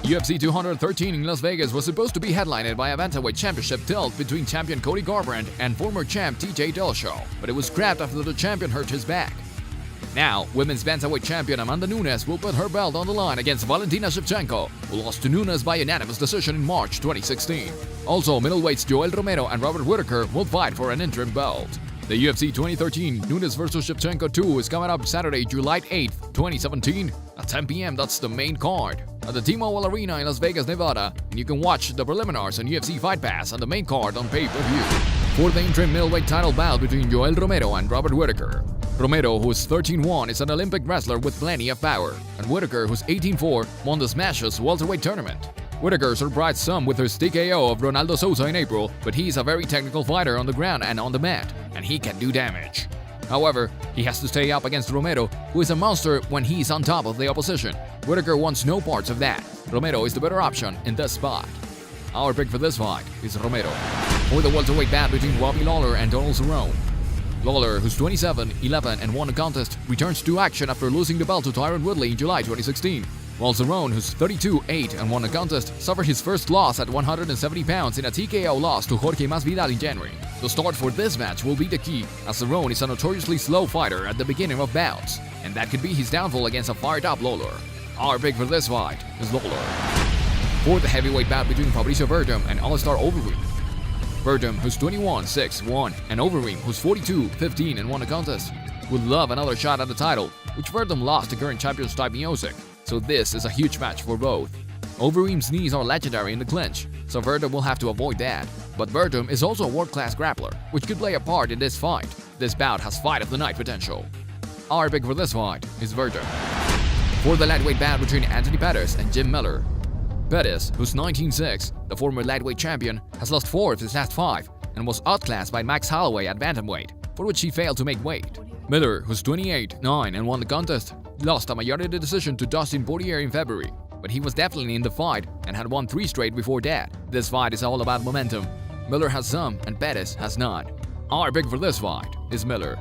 UFC 213 in Las Vegas was supposed to be headlined by a bantamweight championship tilt between champion Cody Garbrandt and former champ TJ Dillashaw, but it was scrapped after the champion hurt his back. Now, women's bantamweight champion Amanda Nunes will put her belt on the line against Valentina Shevchenko, who lost to Nunes by unanimous decision in March 2016. Also, middleweights Joel Romero and Robert Whittaker will fight for an interim belt. The UFC 2013 Nunes vs Shevchenko 2 is coming up Saturday, July 8, 2017 at 10 p.m. That's the main card at the T-Mobile Arena in Las Vegas, Nevada, and you can watch the preliminaries on UFC Fight Pass and the main card on pay-per-view. For the interim middleweight title bout between Joel Romero and Robert Whittaker. Romero, who's 13-1, is an Olympic wrestler with plenty of power, and Whittaker, who's 18-4, won the Smashes welterweight tournament. Whittaker surprised some with his TKO of Ronaldo Souza in April, but he's a very technical fighter on the ground and on the mat, and he can do damage. However, he has to stay up against Romero, who is a monster when he's on top of the opposition. Whittaker wants no parts of that. Romero is the better option in this spot. Our pick for this fight is Romero. For the welterweight bout between Robbie Lawler and Donald Cerrone. Lawler, who's 27-11 and won a contest, returns to action after losing the belt to Tyron Woodley in July 2016. While Cerrone, who's 32-8 and won a contest, suffered his first loss at 170 pounds in a TKO loss to Jorge Masvidal in January. The start for this match will be the key, as Cerrone is a notoriously slow fighter at the beginning of bouts, and that could be his downfall against a fired-up Lawler. Our pick for this fight is Lawler. For the heavyweight bout between Fabricio Werdum and Alistair Overeem. Werdum, who's 21-6-1, and Overeem, who's 42-15 and won a contest, would love another shot at the title, which Werdum lost to current champion Stipe Miocic. So this is a huge match for both. Overeem's knees are legendary in the clinch, so Werdum will have to avoid that. But Werdum is also a world-class grappler, which could play a part in this fight. This bout has fight of the night potential. Our pick for this fight is Werdum. For the lightweight bout between Anthony Pettis and Jim Miller. Pettis, who's 19-6, the former lightweight champion, has lost 4 of his last 5 and was outclassed by Max Holloway at bantamweight, for which he failed to make weight. Miller, who's 28-9 and won the contest, lost a majority decision to Dustin Poirier in February, but he was definitely in the fight and had won 3 straight before that. This fight is all about momentum. Miller has some and Pettis has none. Our pick for this fight is Miller.